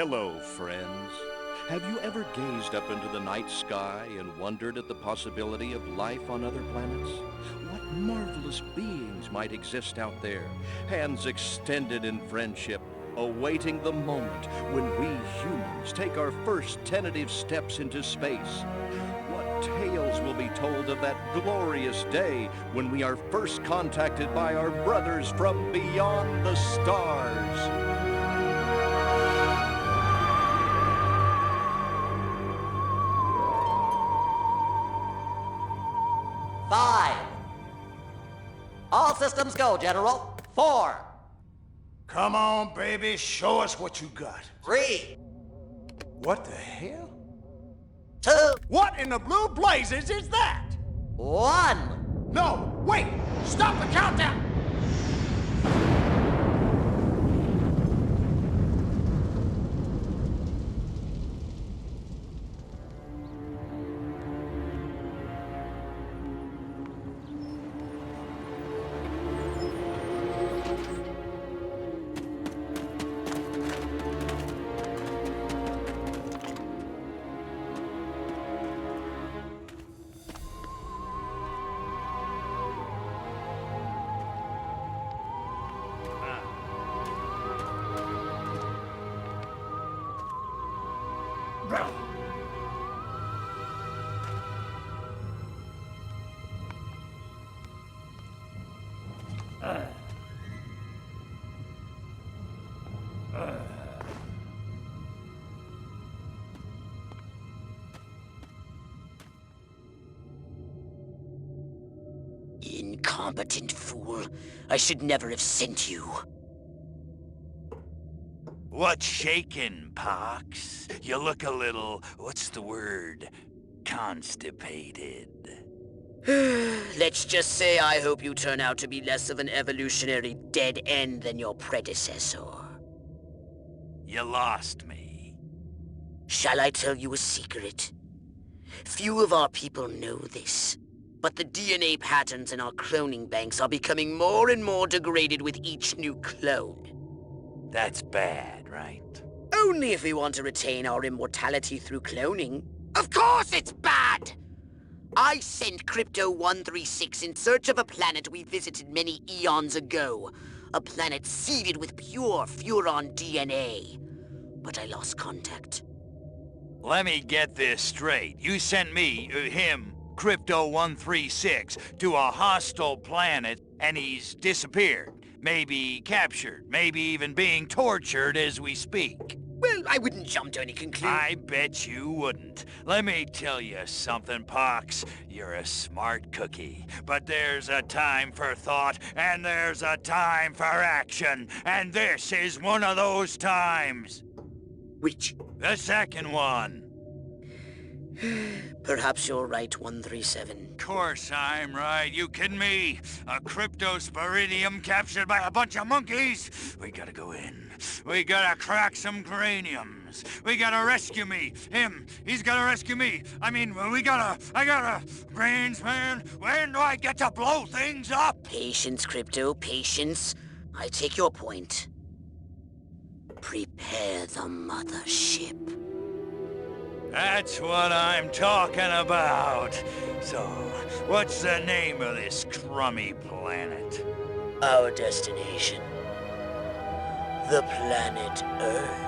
Hello, friends. Have you ever gazed up into the night sky and wondered at the possibility of life on other planets? What marvelous beings might exist out there, hands extended in friendship, awaiting the moment when we humans take our first tentative steps into space? What tales will be told of that glorious day when we are first contacted by our brothers from beyond the stars? 5. All systems go, General. 4. Come on, baby, show us what you got. 3. What the hell? 2. What in the blue blazes is that? 1. No, wait! Stop the countdown! Incompetent fool. I should never have sent you. What's shaking, Pox? You look a little, what's the word? Constipated. Let's just say I hope you turn out to be less of an evolutionary dead end than your predecessor. You lost me. Shall I tell you a secret? Few of our people know this, but the DNA patterns in our cloning banks are becoming more and more degraded with each new clone. That's bad, right? Only if we want to retain our immortality through cloning. Of course it's bad! I sent Crypto-136 in search of a planet we visited many eons ago. A planet seeded with pure Furon DNA. But I lost contact. Let me get this straight. You sent me, him, Crypto-136, to a hostile planet, and he's disappeared. Maybe captured, maybe even being tortured as we speak. Well, I wouldn't jump to any conclusion. I bet you wouldn't. Let me tell you something, Pox. You're a smart cookie. But there's a time for thought, and there's a time for action. And this is one of those times. Which? The second one. Perhaps you're right, 137. Course I'm right. You kidding me? A cryptosporidium captured by a bunch of monkeys? We gotta go in. We gotta crack some craniums. We gotta rescue me. Him, he's gotta rescue me. I gotta... Brains, man, when do I get to blow things up? Patience, Crypto, patience. I take your point. Prepare the mothership. That's what I'm talking about. So, what's the name of this crummy planet? Our destination. The planet Earth.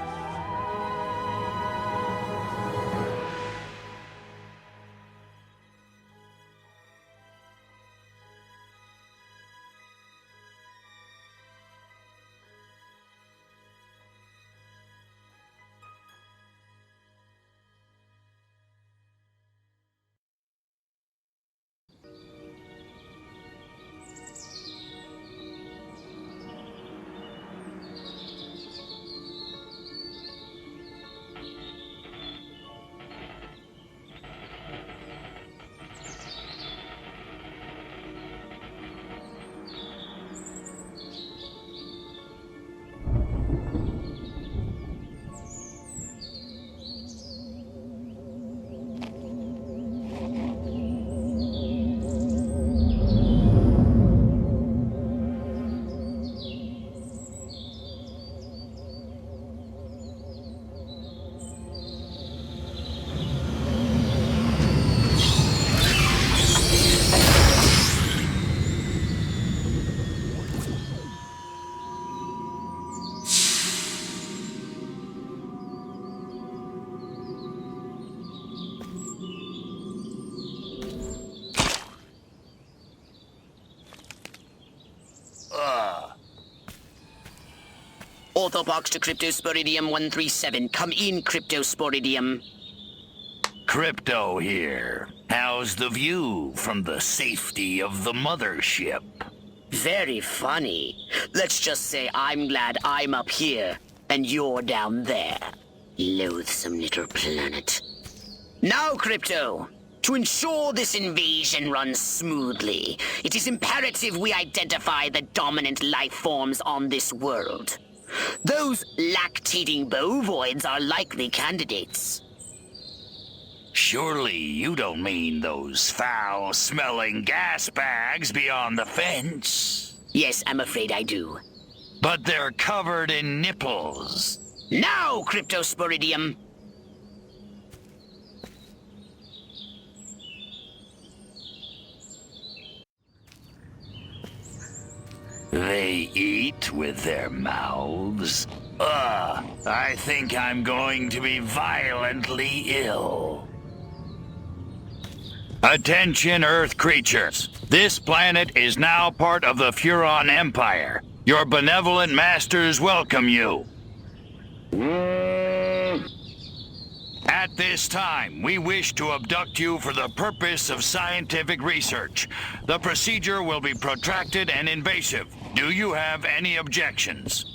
Orthopox to Cryptosporidium 137. Come in, Cryptosporidium. Crypto here. How's the view from the safety of the mothership? Very funny. Let's just say I'm glad I'm up here, and you're down there. Loathsome little planet. Now, Crypto, to ensure this invasion runs smoothly, it is imperative we identify the dominant life forms on this world. Those lactating bovoids are likely candidates. Surely you don't mean those foul-smelling gas bags beyond the fence? Yes, I'm afraid I do. But they're covered in nipples. Now, Cryptosporidium! They eat with their mouths? I think I'm going to be violently ill. Attention, Earth creatures. This planet is now part of the Furon Empire. Your benevolent masters welcome you. At this time, we wish to abduct you for the purpose of scientific research. The procedure will be protracted and invasive. Do you have any objections?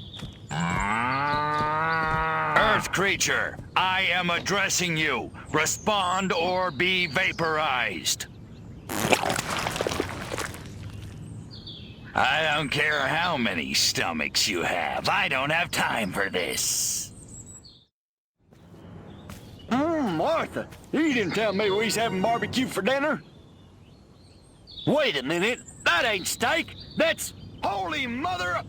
Earth creature, I am addressing you. Respond or be vaporized. I don't care how many stomachs you have. I don't have time for this. Martha, you didn't tell me we was having barbecue for dinner. Wait a minute, that ain't steak. That's holy mother...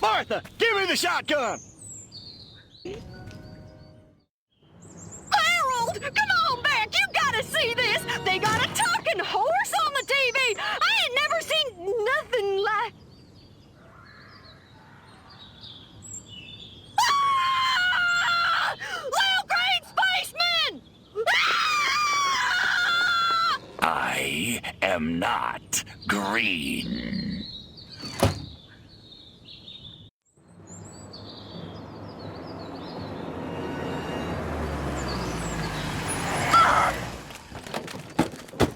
Martha, give me the shotgun! Harold, come on back. You gotta see this. They got a talking horse on the TV. I ain't never seen nothing like... Ah! Little green spaceman! Ah! I am not green.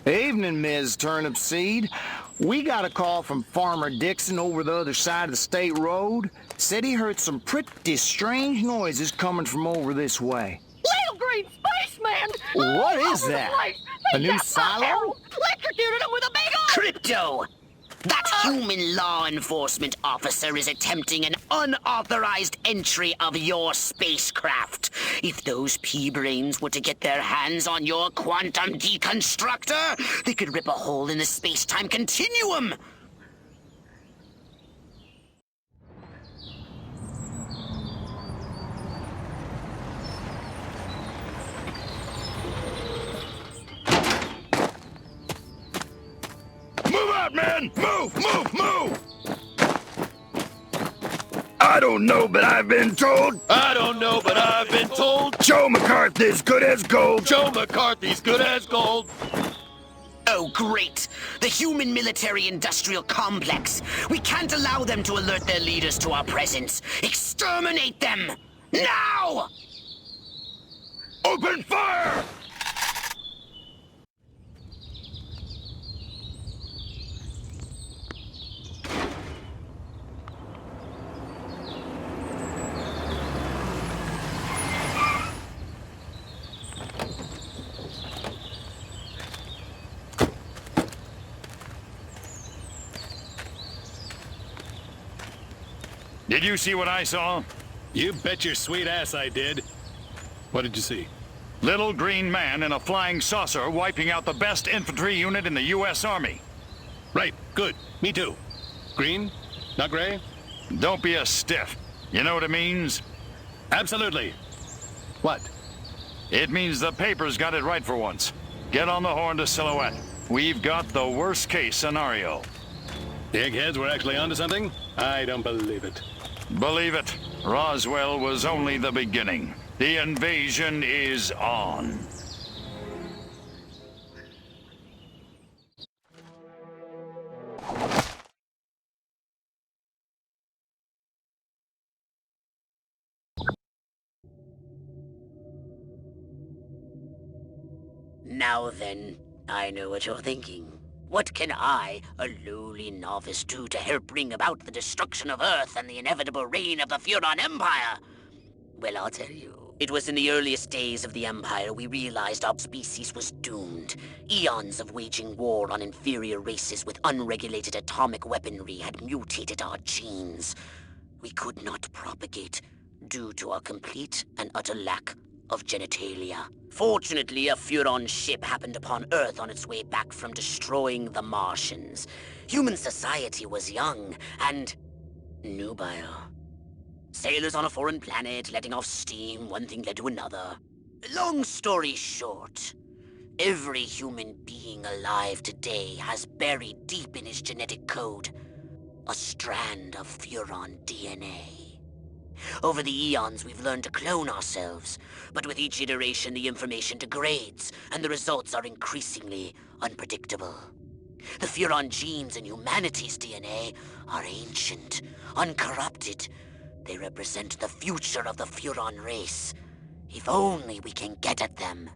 Evening, Ms. Turnip Seed. We got a call from Farmer Dixon over the other side of the state road. Said he heard some pretty strange noises coming from over this way. Little green spaceman! What All is over the that? place. A They new got silo? Harold electrocuted him with a big old... Crypto! That human law enforcement officer is attempting an unauthorized entry of your spacecraft. If those pea-brains were to get their hands on your quantum deconstructor, they could rip a hole in the space-time continuum. Move out, man! Move, move, move! I don't know, but I've been told. I don't know, but I've been told Joe McCarthy's good as gold. Joe McCarthy's good as gold. Oh, great! The human military-industrial complex. We can't allow them to alert their leaders to our presence. Exterminate them! Now! Open fire! Did you see what I saw? You bet your sweet ass I did. What did you see? Little green man in a flying saucer wiping out the best infantry unit in the U.S. Army. Right, good. Me too. Green? Not gray? Don't be a stiff. You know what it means? Absolutely. What? It means the papers got it right for once. Get on the horn to Silhouette. We've got the worst case scenario. The eggheads were actually onto something? I don't believe it. Believe it, Roswell was only the beginning. The invasion is on. Now then, I know what you're thinking. What can I, a lowly novice, do to help bring about the destruction of Earth and the inevitable reign of the Furon Empire? Well, I'll tell you. It was in the earliest days of the Empire we realized our species was doomed. Eons of waging war on inferior races with unregulated atomic weaponry had mutated our genes. We could not propagate due to our complete and utter lack of genitalia. Fortunately, a Furon ship happened upon Earth on its way back from destroying the Martians. Human society was young and nubile. Sailors on a foreign planet, letting off steam, one thing led to another. Long story short, every human being alive today has buried deep in his genetic code a strand of Furon DNA. Over the eons, we've learned to clone ourselves, but with each iteration, the information degrades, and the results are increasingly unpredictable. The Furon genes in humanity's DNA are ancient, uncorrupted. They represent the future of the Furon race. If only we can get at them.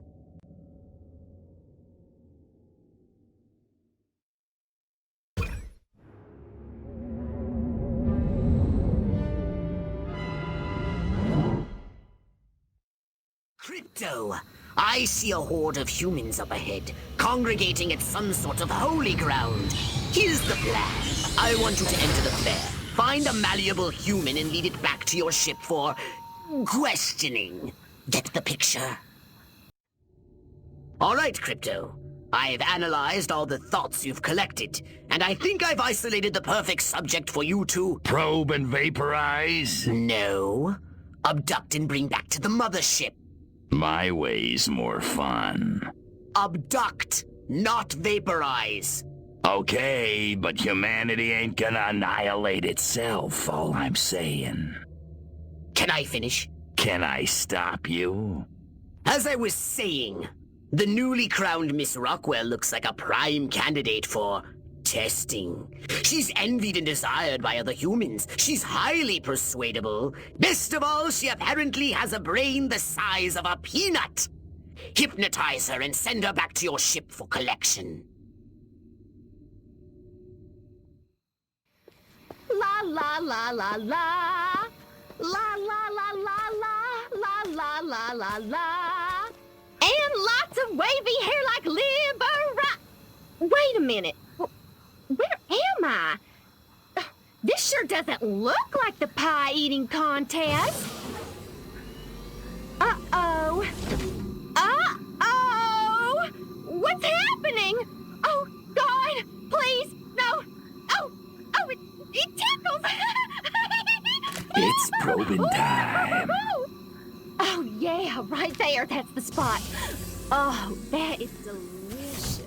Crypto! I see a horde of humans up ahead, congregating at some sort of holy ground. Here's the plan. I want you to enter the fair. Find a malleable human and lead it back to your ship for questioning. Get the picture? All right, Crypto. I've analyzed all the thoughts you've collected, and I think I've isolated the perfect subject for you to Probe and vaporize? No. Abduct and bring back to the mothership. My way's more fun. Abduct, not vaporize. Okay, but humanity ain't gonna annihilate itself, all I'm saying. Can I finish? Can I stop you? As I was saying, the newly crowned Miss Rockwell looks like a prime candidate for testing. She's envied and desired by other humans. She's highly persuadable. Best of all, she apparently has a brain the size of a peanut. Hypnotize her and send her back to your ship for collection. La la la la la. La la la la la. La la la la la. And lots of wavy hair like Libera. Wait a minute. Where am I? This sure doesn't look like the pie-eating contest. Uh-oh. Uh-oh! What's happening? Oh, God, please, no. Oh, it tickles. It's probing time. Oh, yeah, right there. That's the spot. Oh, that is delicious.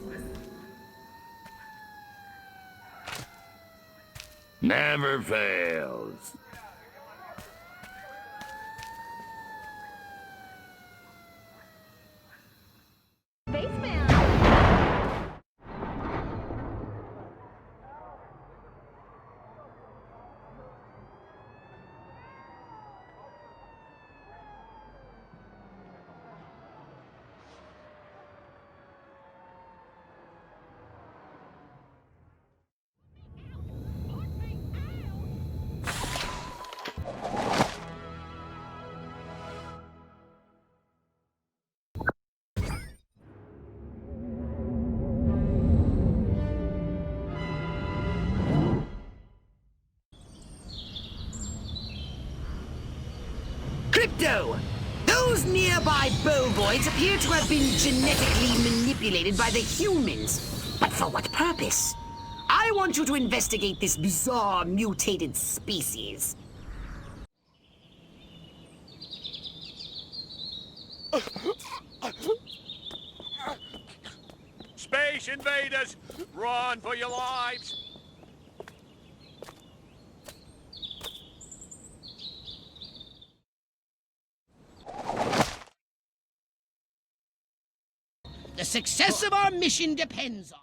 Never fails. Spaceman. Crypto! Those nearby bovoids appear to have been genetically manipulated by the humans. But for what purpose? I want you to investigate this bizarre mutated species. Space invaders! Run for your lives! The success of our mission depends on...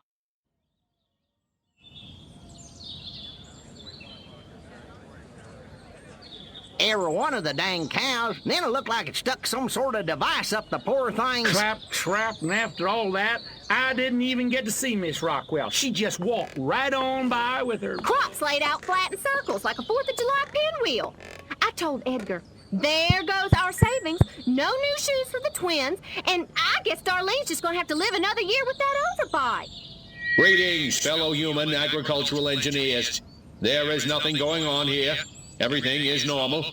every one of the dang cows, and then it looked like it stuck some sort of device up the poor thing's... Clap, trap, and after all that, I didn't even get to see Miss Rockwell. She just walked right on by with her... Crops laid out flat in circles like a 4th of July pinwheel. I told Edgar, there goes our savings. No new shoes for the twins, and I guess Darlene's just gonna have to live another year with that overbite. Greetings, fellow human agricultural engineers. There is nothing going on here. Everything is normal.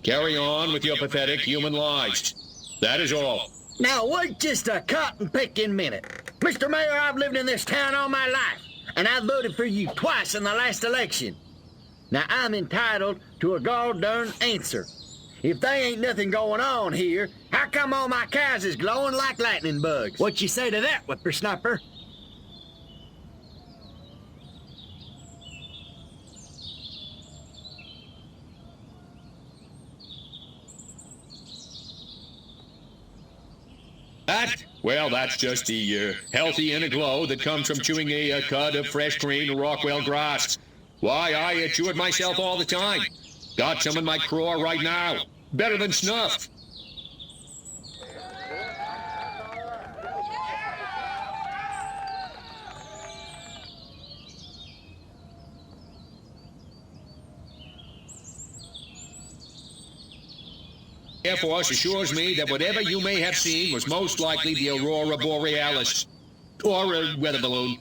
Carry on with your pathetic human lives. That is all. Now, wait just a cotton-picking minute. Mr. Mayor, I've lived in this town all my life, and I voted for you twice in the last election. Now, I'm entitled to a gall-darn answer. If there ain't nothing going on here, how come all my cows is glowing like lightning bugs? What you say to that, whippersnapper? That? Well, that's just the healthy inner glow that comes from chewing a cud of fresh green Rockwell grass. Why, I chew it myself all the time. Got some in my craw right now. Better than snuff. Air Force assures me that whatever you may have seen was most likely the aurora borealis, or a weather balloon.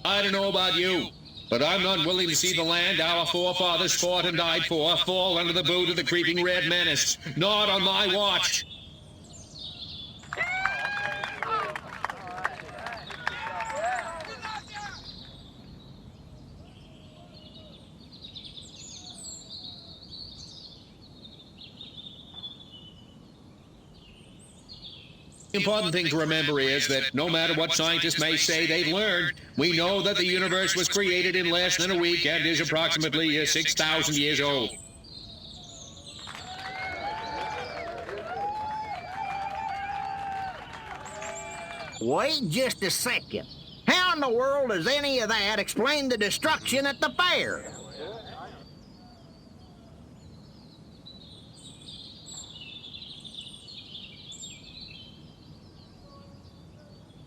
I don't know about you, but I'm not willing to see the land our forefathers fought and died for fall under the boot of the creeping red menace. Not on my watch. The important thing to remember is that no matter what scientists may say they've learned, we know that the universe was created in less than a week and is approximately 6,000 years old. Wait just a second. How in the world does any of that explain the destruction at the fair?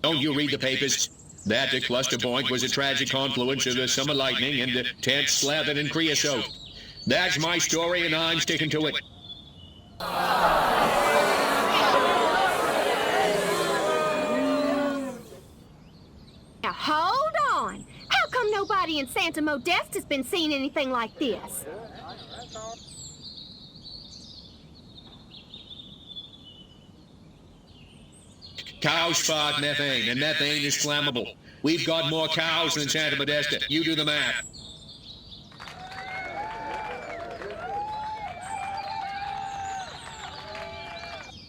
Don't you read the papers? That cluster point was a tragic confluence of summer lightning and tents slathered in creosote. That's my story, and I'm sticking to it. Now hold on. How come nobody in Santa Modesta has been seeing anything like this? Cows fart methane, and methane is flammable. We've got more cows than Santa Modesta. You do the math.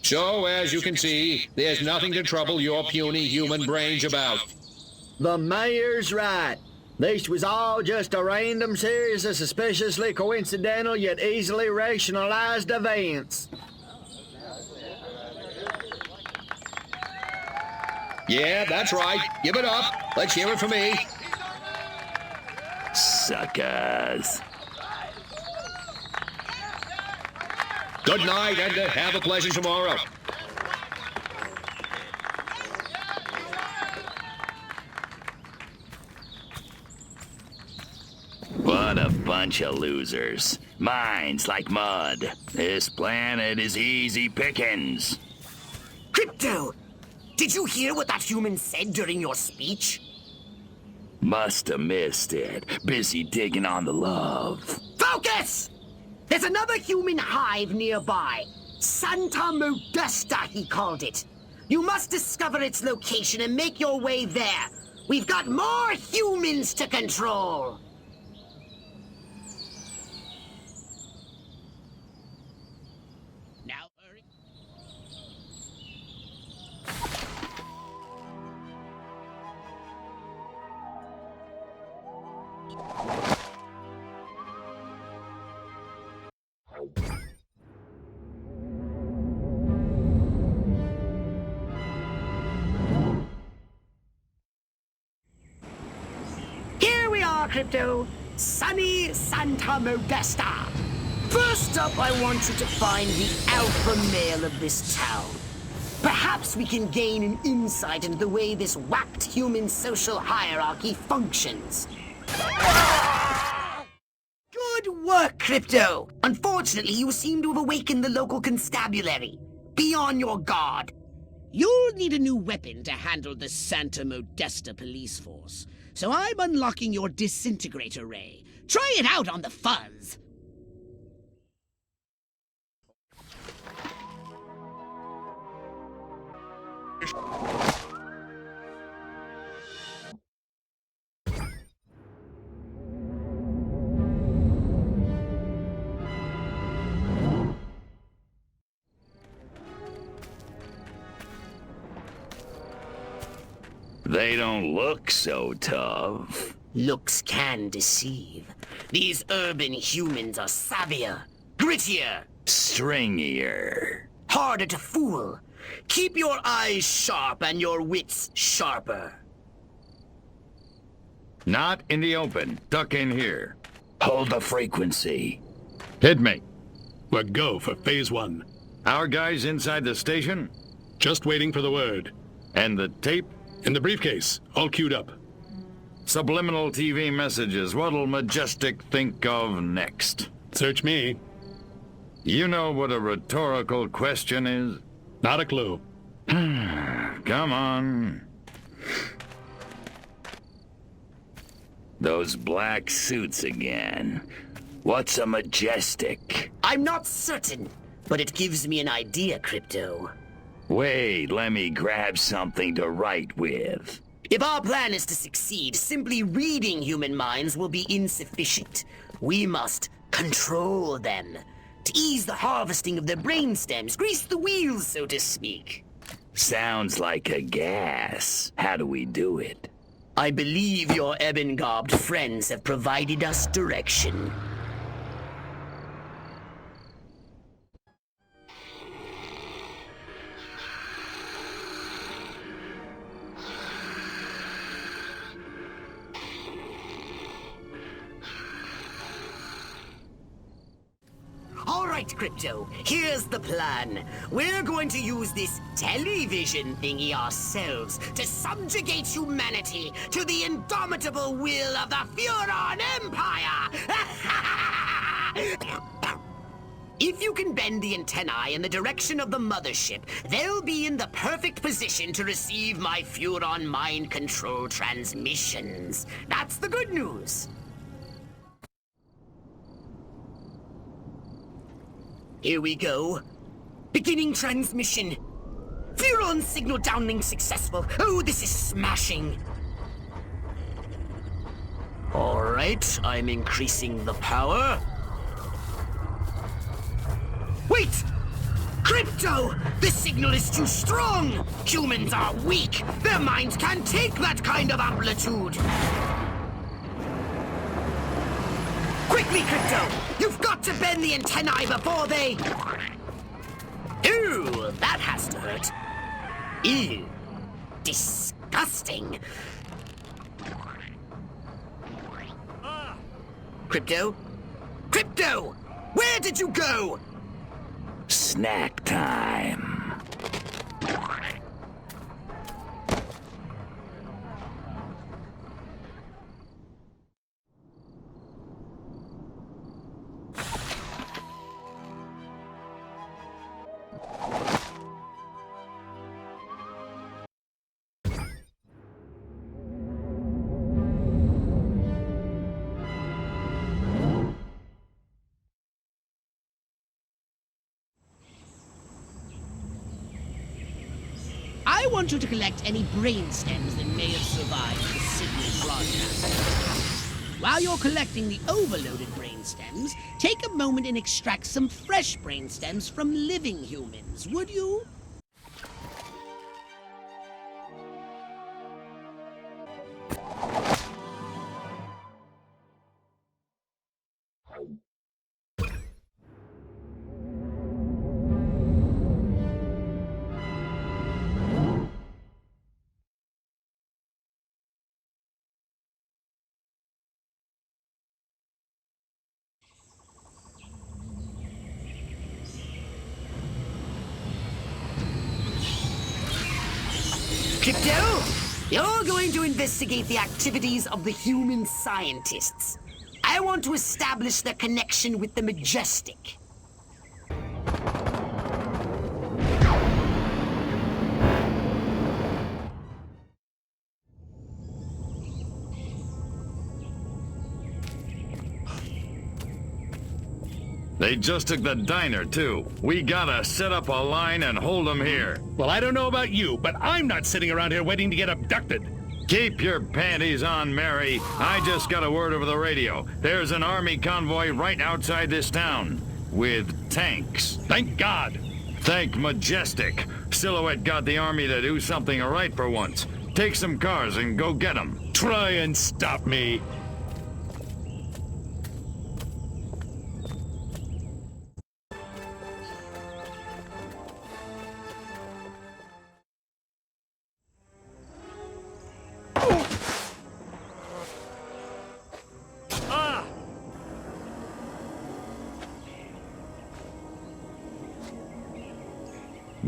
So, as you can see, there's nothing to trouble your puny human brains about. The mayor's right. This was all just a random series of suspiciously coincidental yet easily rationalized events. Yeah, that's right. Give it up. Let's hear it from me. Suckers. Good night, and have a pleasant tomorrow. What a bunch of losers. Minds like mud. This planet is easy pickings. Crypto! Did you hear what that human said during your speech? Must have missed it. Busy digging on the love. Focus! There's another human hive nearby. Santa Modesta, he called it. You must discover its location and make your way there. We've got more humans to control. Now hurry. Crypto. Sunny Santa Modesta. First up, I want you to find the alpha male of this town. Perhaps we can gain an insight into the way this whacked human social hierarchy functions. Good work, Crypto! Unfortunately, you seem to have awakened the local constabulary. Be on your guard. You'll need a new weapon to handle the Santa Modesta police force. So I'm unlocking your disintegrator ray. Try it out on the fuzz. They don't look so tough. Looks can deceive. These urban humans are savvier, grittier, Stringier. harder to fool. Keep your eyes sharp and your wits sharper. Not in the open. Duck in here. Hold the frequency. Hit me. We're go for phase 1. Our guys inside the station? Just waiting for the word. And the tape? In the briefcase, all queued up. Subliminal TV messages. What'll Majestic think of next? Search me. You know what a rhetorical question is? Not a clue. Come on. Those black suits again. What's a Majestic? I'm not certain, but it gives me an idea, Crypto. Wait, let me grab something to write with. If our plan is to succeed, simply reading human minds will be insufficient. We must control them. To ease the harvesting of their brainstems, grease the wheels, so to speak. Sounds like a gas. How do we do it? I believe your ebon-garbed friends have provided us direction. All right, Crypto, here's the plan. We're going to use this television thingy ourselves to subjugate humanity to the indomitable will of the Furon Empire! If you can bend the antennae in the direction of the mothership, they'll be in the perfect position to receive my Furon mind control transmissions. That's the good news. Here we go. Beginning transmission. Furon signal downlink successful. Oh, this is smashing. All right, I'm increasing the power. Wait! Crypto! This signal is too strong! Humans are weak! Their minds can't take that kind of amplitude! Quickly, Crypto! You've got to bend the antennae before they... Ooh, that has to hurt. Ew. Disgusting. Crypto? Crypto! Where did you go? Snack time. I want you to collect any brain stems that may have survived the signal broadcast. While you're collecting the overloaded brain stems, take a moment and extract some fresh brain stems from living humans, would you? Crypto, you're going to investigate the activities of the human scientists. I want to establish their connection with the majestic. They just took the diner, too. We gotta set up a line and hold them here. Well, I don't know about you, but I'm not sitting around here waiting to get abducted. Keep your panties on, Mary. I just got a word over the radio. There's an army convoy right outside this town. With tanks. Thank God. Thank Majestic. Silhouette got the army to do something right for once. Take some cars and go get them. Try and stop me.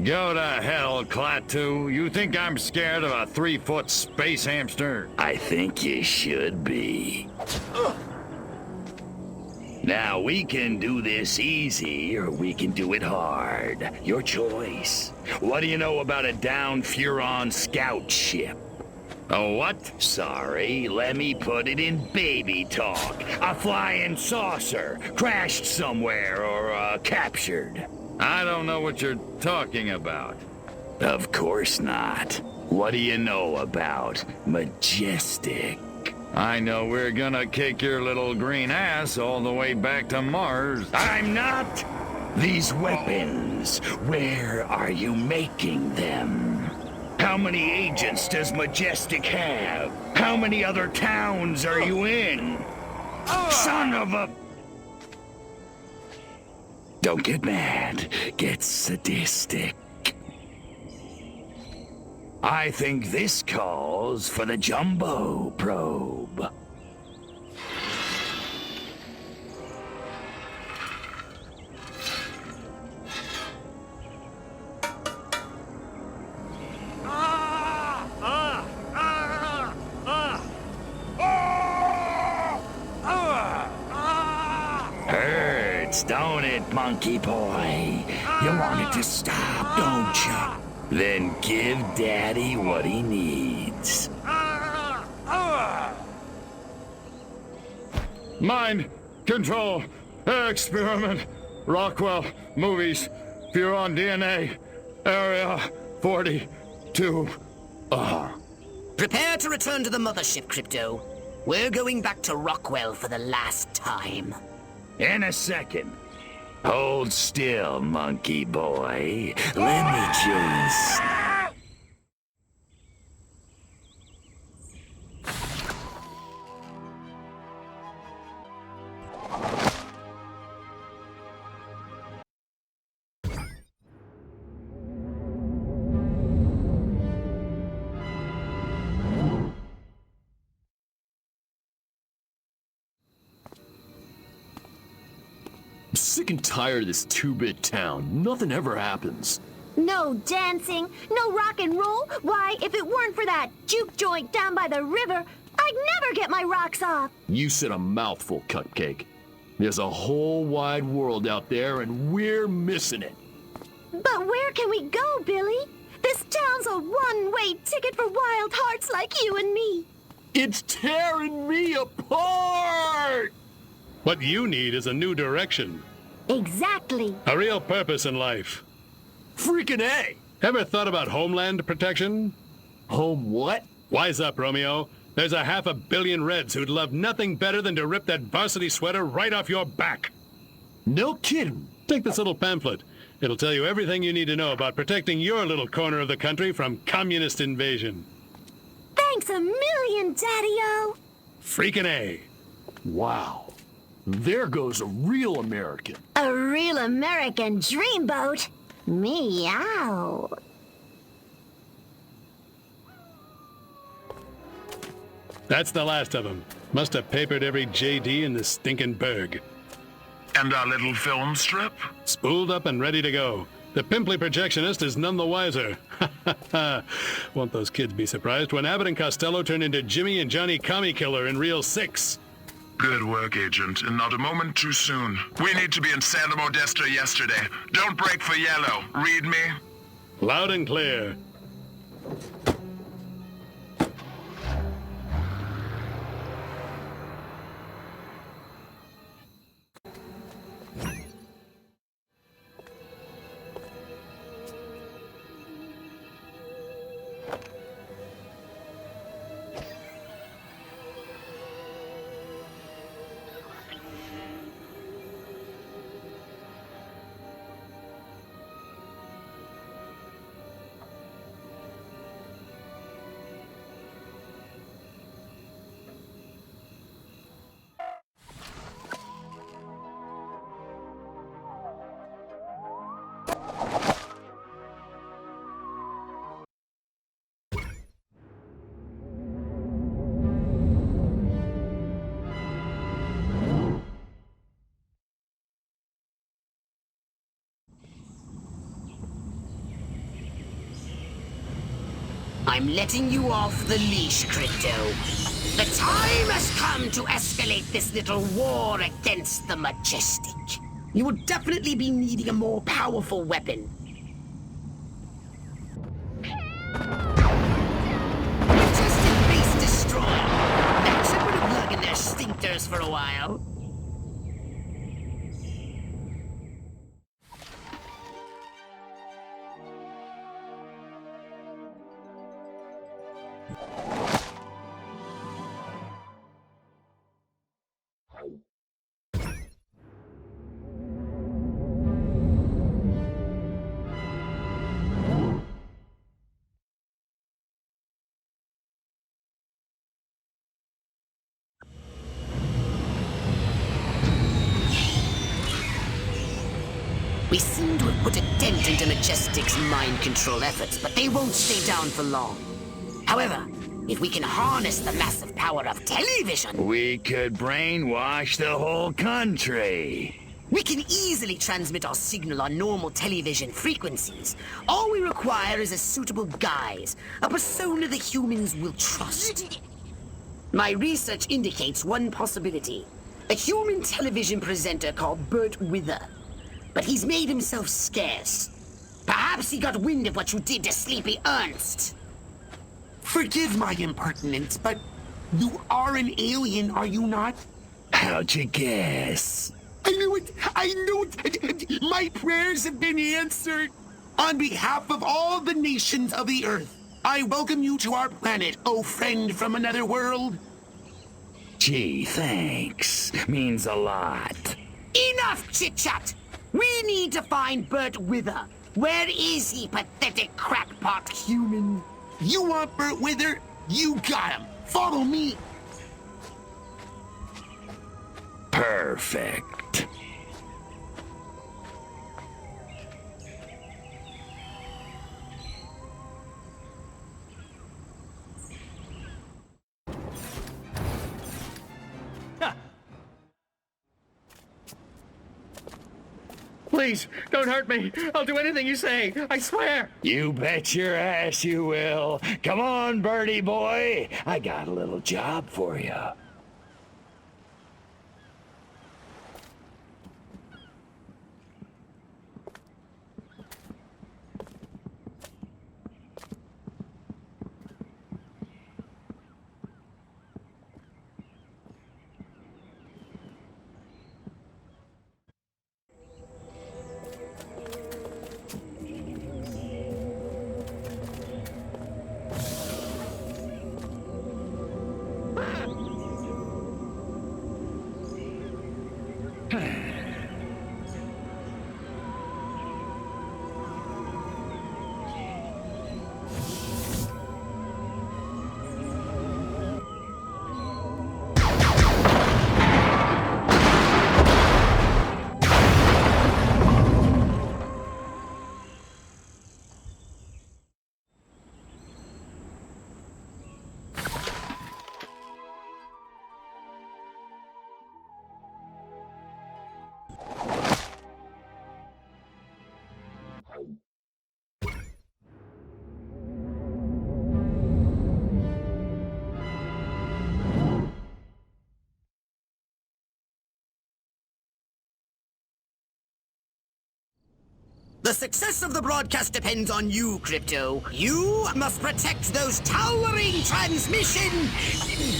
Go to hell, Klaatu. You think I'm scared of a 3-foot space hamster? I think you should be. Now, we can do this easy, or we can do it hard. Your choice. What do you know about a downed Furon scout ship? A what? Sorry, let me put it in baby talk. A flying saucer, crashed somewhere, or captured. I don't know what you're talking about. Of course not. What do you know about Majestic? I know we're gonna kick your little green ass all the way back to Mars. I'm not! These weapons, where are you making them? How many agents does Majestic have? How many other towns are you in? Son of a... Don't get mad. Get sadistic. I think this calls for the jumbo probe. Don't it, monkey boy? You want it to stop, don't you? Then give Daddy what he needs. Mind control experiment. Rockwell movies. Furon DNA. Area 42. Prepare to return to the mothership, Crypto. We're going back to Rockwell for the last time. In a second. Hold still, monkey boy. Let me just... I'm sick and tired of this 2-bit town. Nothing ever happens. No dancing, no rock and roll. Why, if it weren't for that juke joint down by the river, I'd never get my rocks off. You said a mouthful, Cupcake. There's a whole wide world out there, and we're missing it. But where can we go, Billy? This town's a one-way ticket for wild hearts like you and me. It's tearing me apart! What you need is a new direction. Exactly. A real purpose in life. Freaking A! Ever thought about homeland protection? Home what? Wise up, Romeo. There's a 500 million Reds who'd love nothing better than to rip that varsity sweater right off your back. No kidding. Take this little pamphlet. It'll tell you everything you need to know about protecting your little corner of the country from communist invasion. Thanks a million, Daddy-O. Freaking A. Wow. There goes a real American. A real American dreamboat. Meow. That's the last of them. Must have papered every JD in this stinking burg. And our little film strip? Spooled up and ready to go. The pimply projectionist is none the wiser. Won't those kids be surprised when Abbott and Costello turn into Jimmy and Johnny Commie Killer in Reel 6? Good work, Agent, and not a moment too soon. We need to be in Santa Modesta yesterday. Don't break for yellow. Read me? Loud and clear. I'm letting you off the leash, Crypto. The time has come to escalate this little war against the Majestic. You will definitely be needing a more powerful weapon. Majestic base destroyed. That should put a plug in their stinkers for a while. We seem to have put a dent into Majestic's mind control efforts, but they won't stay down for long. However, if we can harness the massive power of television... We could brainwash the whole country. We can easily transmit our signal on normal television frequencies. All we require is a suitable guise, a persona the humans will trust. My research indicates one possibility. A human television presenter called Bert Wither. But he's made himself scarce. Perhaps he got wind of what you did to Sleepy Ernst. Forgive my impertinence, but you are an alien, are you not? How'd you guess? I knew it! I knew it! My prayers have been answered! On behalf of all the nations of the Earth, I welcome you to our planet, oh friend from another world. Gee, thanks. Means a lot. Enough chit-chat! We need to find Bert Wither. Where is he, pathetic crackpot human? You want Bert Wither? You got him. Follow me. Perfect. Please, don't hurt me. I'll do anything you say. I swear. You bet your ass you will. Come on, birdie boy. I got a little job for you. The success of the broadcast depends on you, Crypto. You must protect those towering transmission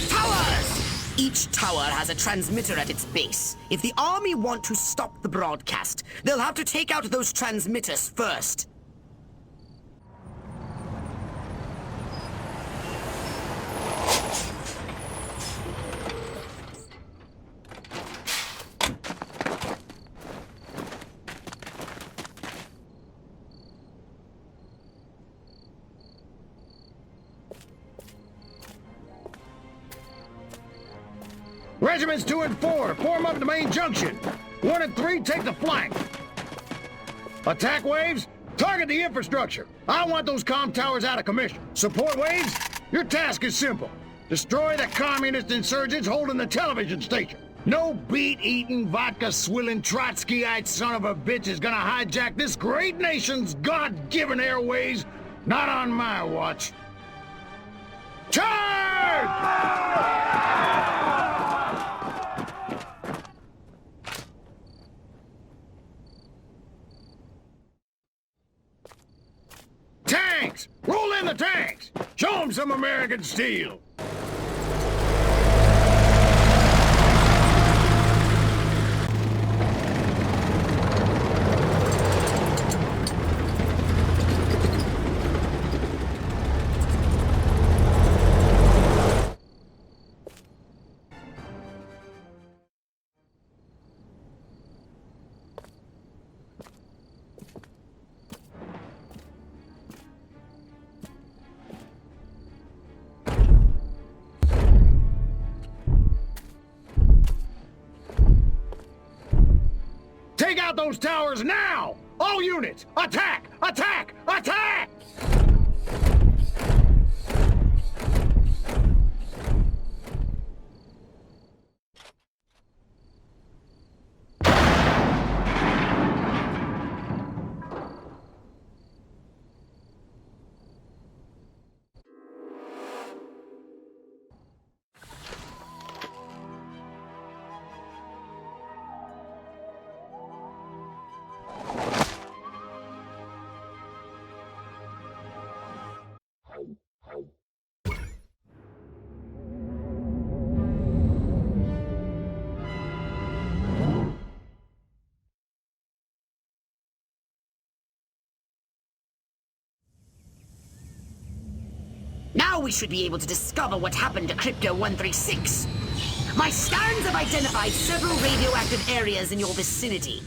towers! Each tower has a transmitter at its base. If the army want to stop the broadcast, they'll have to take out those transmitters first. Regiments 2 and 4, form up at the main junction. 1 and 3, take the flank. Attack waves, target the infrastructure. I want those comm towers out of commission. Support waves, your task is simple. Destroy the communist insurgents holding the television station. No beet-eating, vodka-swilling, Trotskyite son of a bitch is gonna hijack this great nation's God-given airways. Not on my watch. Charge! Tanks! Roll in the tanks! Show them some American steel! Take out those towers now! All units, attack! Attack! Attack! Now we should be able to discover what happened to Crypto 136. My scans have identified several radioactive areas in your vicinity.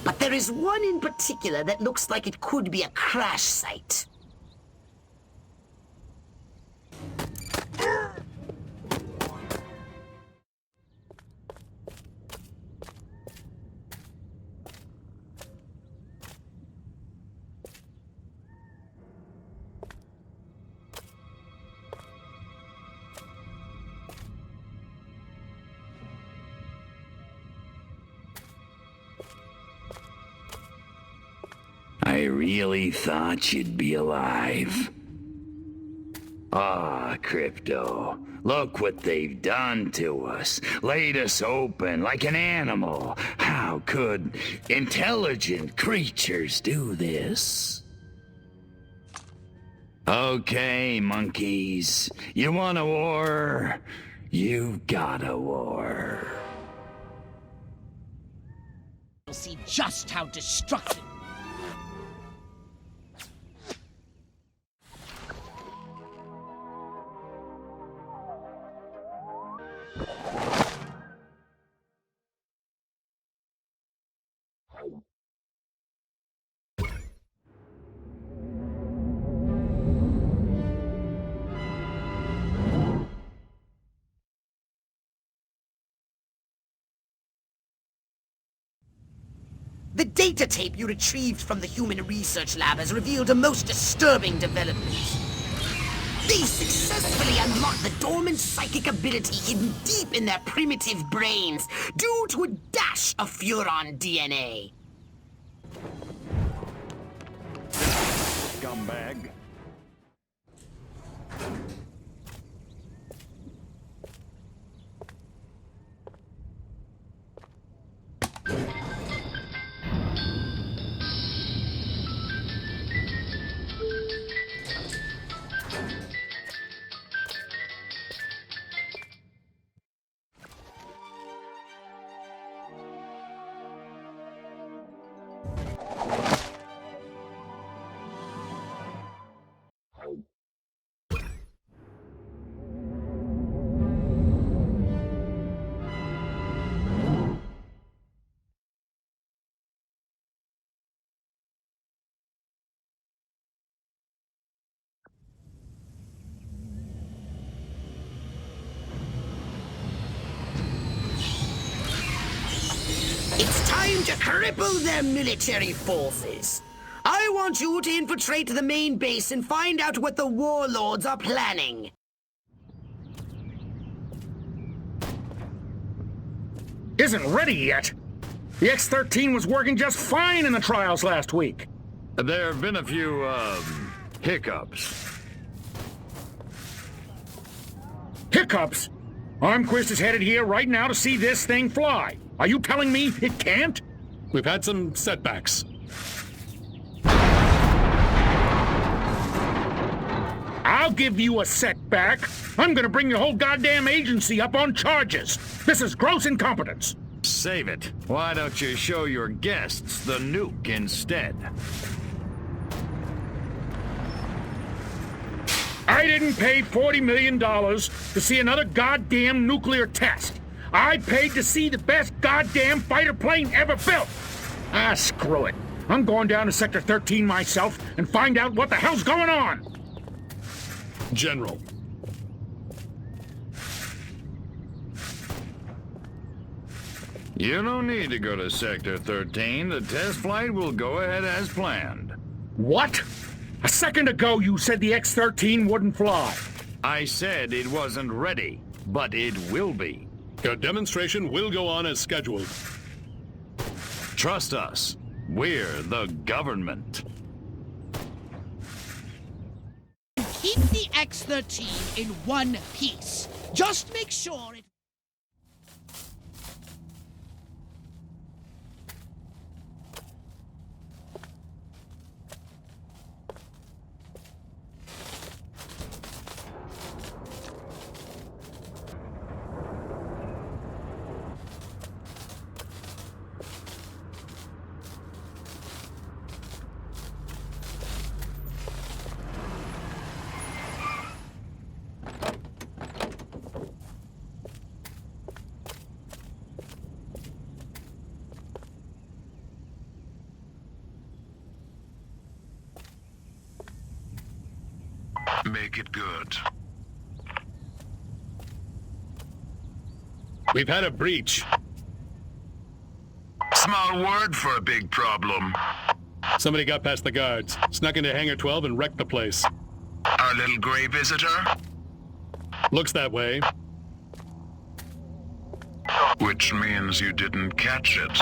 But there is one in particular that looks like it could be a crash site. I really thought you'd be alive. Ah, Crypto, look what they've done to us. Laid us open like an animal. How could intelligent creatures do this? Okay, monkeys. You want a war? You got a war. You'll see just how destructive. The data tape you retrieved from the Human Research Lab has revealed a most disturbing development. They successfully unlocked the dormant psychic ability hidden deep in their primitive brains due to a dash of Furon DNA. Scumbag. cripple their military forces. I want you to infiltrate the main base and find out what the warlords are planning. Isn't ready yet. The X-13 was working just fine in the trials last week. There have been a few, hiccups. Hiccups? Armquist is headed here right now to see this thing fly. Are you telling me it can't? We've had some setbacks. I'll give you a setback. I'm gonna bring your whole goddamn agency up on charges. This is gross incompetence. Save it. Why don't you show your guests the nuke instead? I didn't pay $40 million to see another goddamn nuclear test. I paid to see the best goddamn fighter plane ever built. Ah, screw it. I'm going down to Sector 13 myself and find out what the hell's going on. General. You don't need to go to Sector 13. The test flight will go ahead as planned. What? A second ago you said the X-13 wouldn't fly. I said it wasn't ready, but it will be. Your demonstration will go on as scheduled. Trust us. We're the government. Keep the X-13 in one piece. Just make sure it... Make it good. We've had a breach. Small word for a big problem. Somebody got past the guards, snuck into Hangar 12 and wrecked the place. Our little gray visitor? Looks that way. Which means you didn't catch it.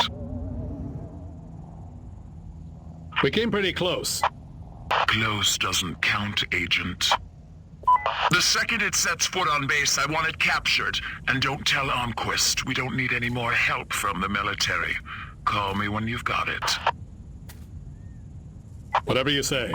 We came pretty close. Close doesn't count, Agent. The second it sets foot on base, I want it captured. And don't tell Armquist. We don't need any more help from the military. Call me when you've got it. Whatever you say.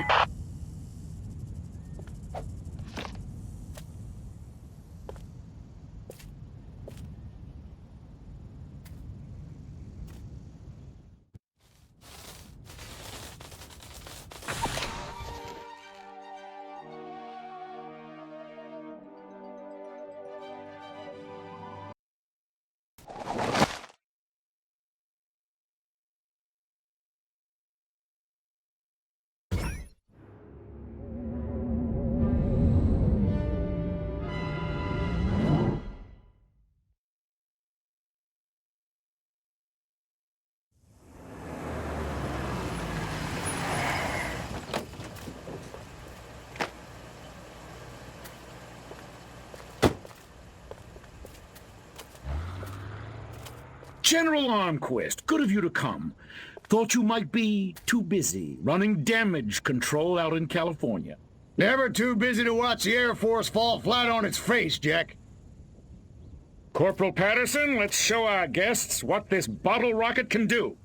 General Armquist, good of you to come. Thought you might be too busy running damage control out in California. Never too busy to watch the Air Force fall flat on its face, Jack. Corporal Patterson, let's show our guests what this bottle rocket can do.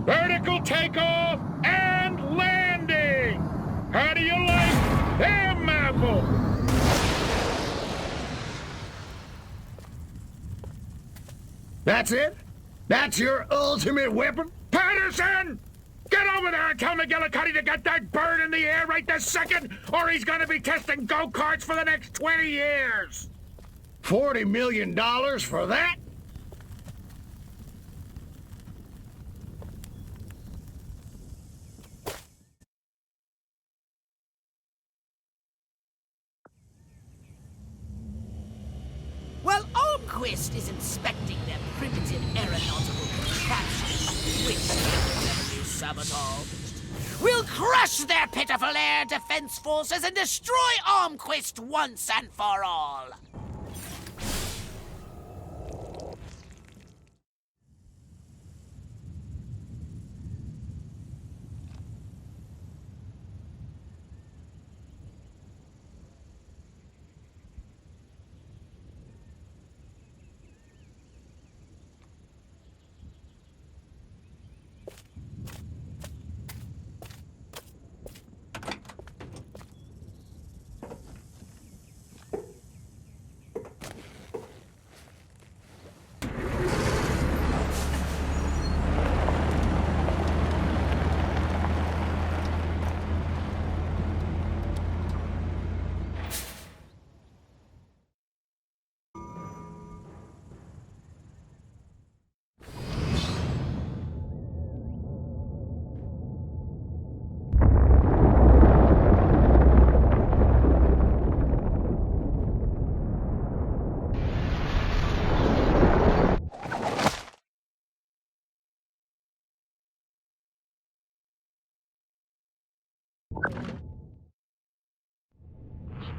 Vertical takeoff and landing! How do you like them apples? That's it? That's your ultimate weapon? Patterson! Get over there and tell McGillicuddy to get that bird in the air right this second, or he's gonna be testing go-karts for the next 20 years! $40 million for that? Armquist is inspecting their primitive aeronautical contraptions, which they will sabotaged. We'll crush their pitiful air defense forces and destroy Armquist once and for all.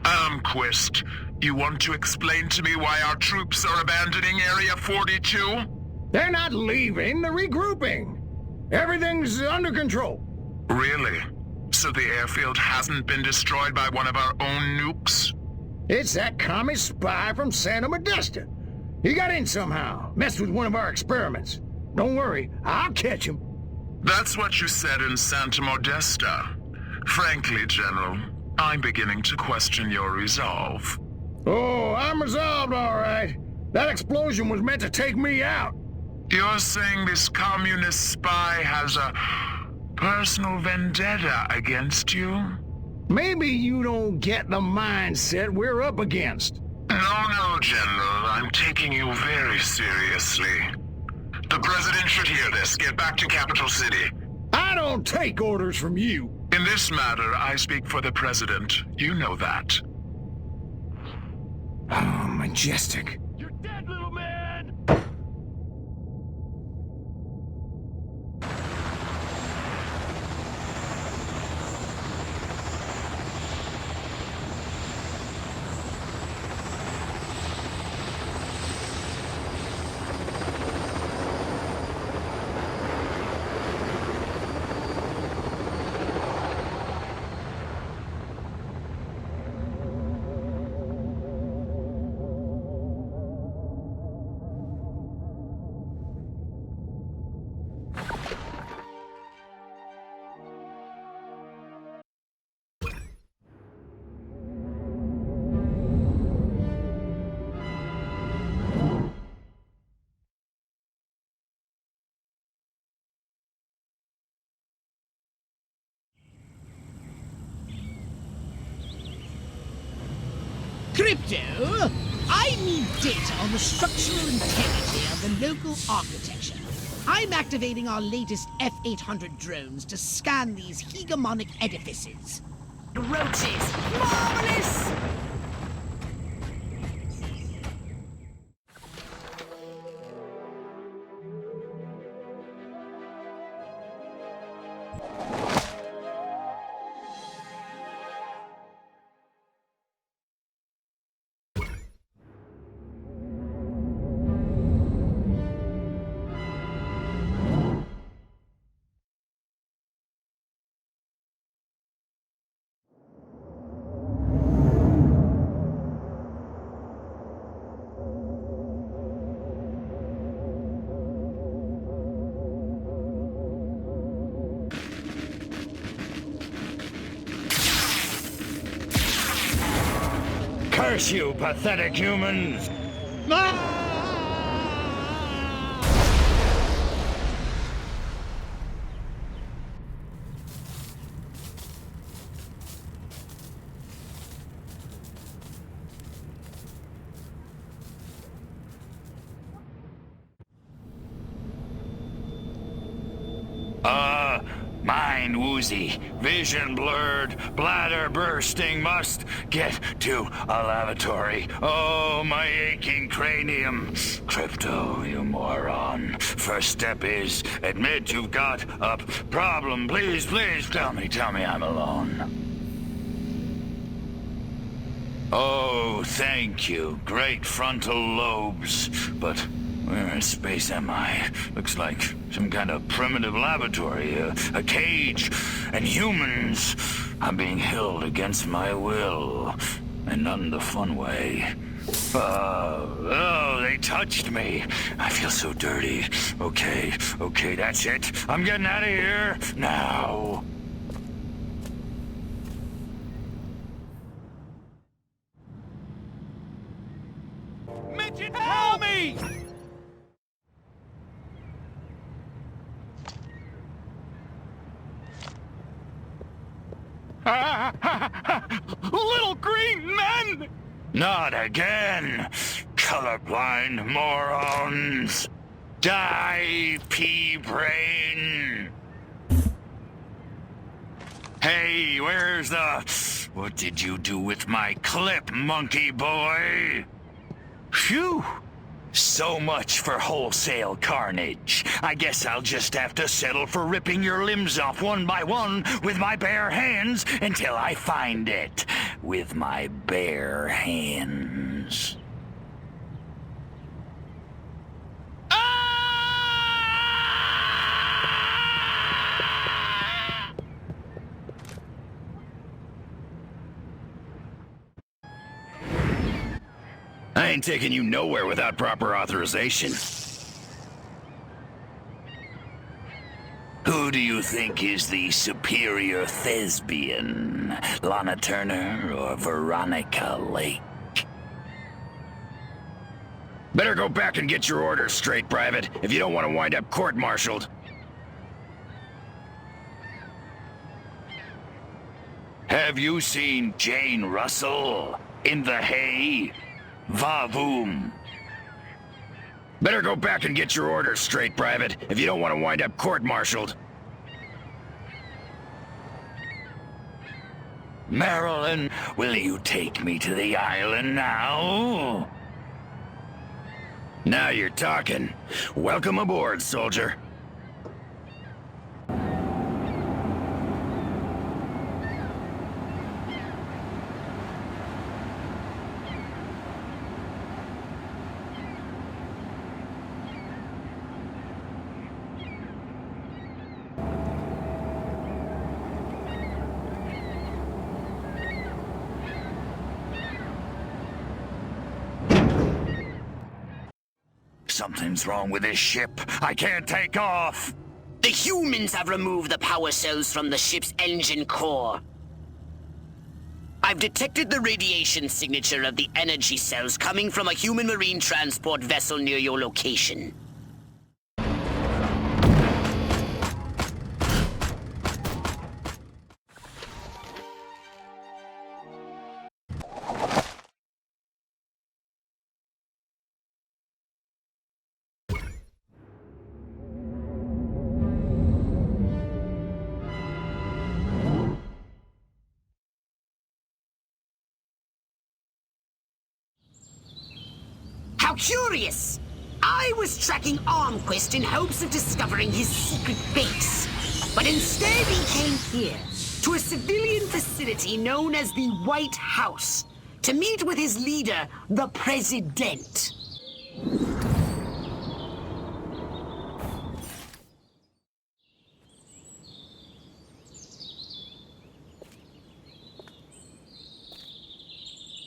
Armquist, you want to explain to me why our troops are abandoning Area 42? They're not leaving, they're regrouping. Everything's under control. Really? So the airfield hasn't been destroyed by one of our own nukes? It's that commie spy from Santa Modesta. He got in somehow, messed with one of our experiments. Don't worry, I'll catch him. That's what you said in Santa Modesta. Frankly, General, I'm beginning to question your resolve. Oh, I'm resolved, all right. That explosion was meant to take me out. You're saying this communist spy has a personal vendetta against you? Maybe you don't get the mindset we're up against. No, General. I'm taking you very seriously. The President should hear this. Get back to Capital City. I don't take orders from you. In this matter, I speak for the President. You know that. Oh, majestic. You're dead, little man! Crypto, I need data on the structural integrity of the local architecture. I'm activating our latest F-800 drones to scan these hegemonic edifices. Roaches! Marvelous! Curse you, pathetic humans! Mind woozy, vision blurred, bladder bursting, must get to a lavatory. Oh, my aching cranium. Crypto, you moron. First step is admit you've got a problem. Please, please tell me I'm alone. Oh, thank you. Great frontal lobes. But where in space am I? Looks like some kind of primitive laboratory, a cage. And humans are being held against my will. And not in the fun way. Oh, they touched me. I feel so dirty. Okay, that's it. I'm getting out of here now. Midget, help me! Little green men! Not again! Colorblind morons! Die, pea brain! Hey, where's the... What did you do with my clip, monkey boy? Phew! So much for wholesale carnage. I guess I'll just have to settle for ripping your limbs off one by one with my bare hands until I find it. With my bare hands. I ain't taking you nowhere without proper authorization. Who do you think is the superior thespian? Lana Turner or Veronica Lake? Better go back and get your orders straight, Private, if you don't want to wind up court-martialed. Have you seen Jane Russell in the hay? Va-voom. Better go back and get your orders straight, Private, if you don't want to wind up court-martialed. Marilyn, will you take me to the island now? Now you're talking. Welcome aboard, soldier. Something's wrong with this ship. I can't take off. The humans have removed the power cells from the ship's engine core. I've detected the radiation signature of the energy cells coming from a human marine transport vessel near your location. How curious! I was tracking Armquist in hopes of discovering his secret base. But instead he came here, to a civilian facility known as the White House, to meet with his leader, the President.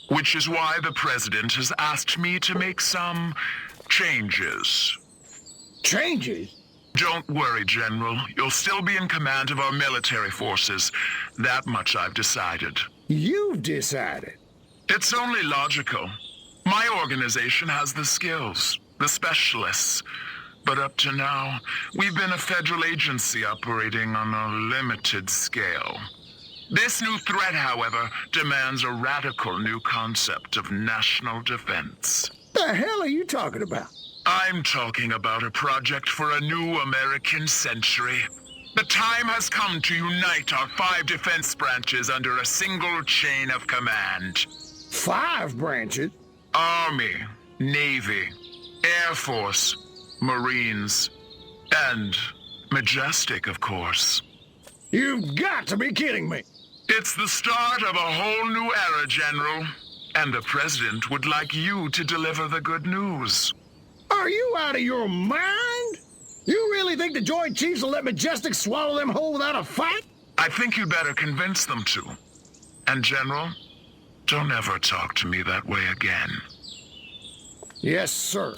Which is why the President has asked me to make some changes. Changes? Don't worry, General. You'll still be in command of our military forces. That much I've decided. You've decided? It's only logical. My organization has the skills, the specialists. But up to now, we've been a federal agency operating on a limited scale. This new threat, however, demands a radical new concept of national defense. The hell are you talking about? I'm talking about a project for a new American century. The time has come to unite our 5 defense branches under a single chain of command. 5 branches? Army, Navy, Air Force, Marines, and Majestic, of course. You've got to be kidding me! It's the start of a whole new era, General. And the President would like you to deliver the good news. Are you out of your mind? You really think the Joint Chiefs will let Majestic swallow them whole without a fight? I think you better convince them to. And General, don't ever talk to me that way again. Yes, sir.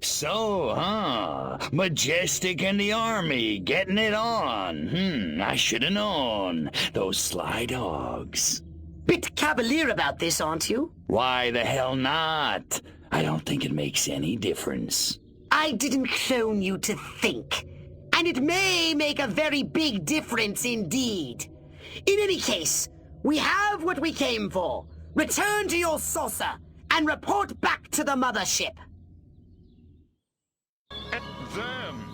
So, Majestic and the Army getting it on. I should have known. Those sly dogs. Bit cavalier about this, aren't you? Why the hell not? I don't think it makes any difference. I didn't clone you to think. And it may make a very big difference indeed. In any case, we have what we came for. Return to your saucer and report back to the mothership. Them.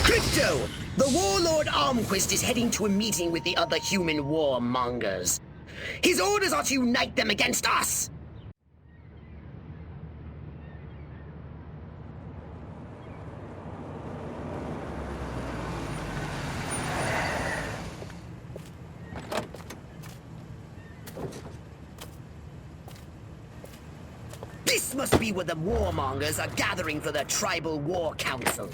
Crypto! The warlord Armquist is heading to a meeting with the other human warmongers. His orders are to unite them against us! This must be where the warmongers are gathering for the Tribal War Council.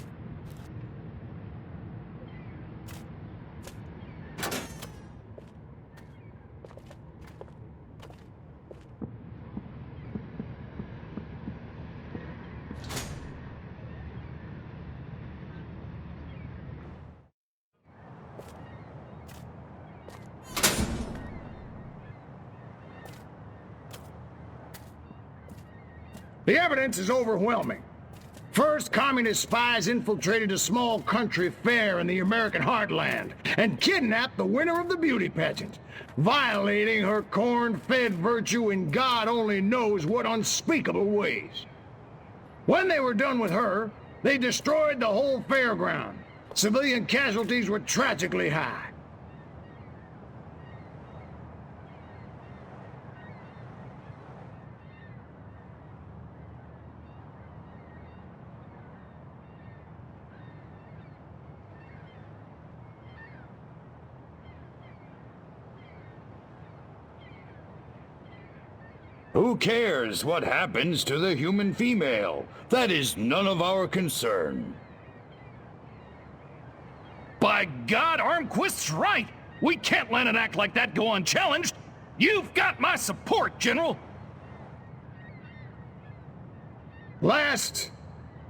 The evidence is overwhelming. First, communist spies infiltrated a small country fair in the American heartland and kidnapped the winner of the beauty pageant, violating her corn-fed virtue in God only knows what unspeakable ways. When they were done with her, they destroyed the whole fairground. Civilian casualties were tragically high. Who cares what happens to the human female? That is none of our concern. By God, Armquist's right! We can't let an act like that go unchallenged! You've got my support, General! Last,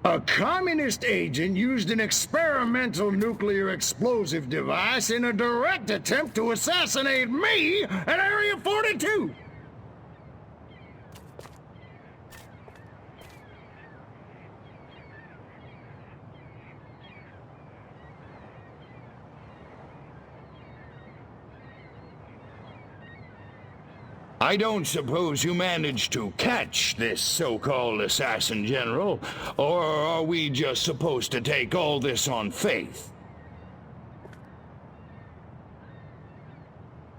a communist agent used an experimental nuclear explosive device in a direct attempt to assassinate me at Area 42! I don't suppose you managed to catch this so-called assassin, General, or are we just supposed to take all this on faith?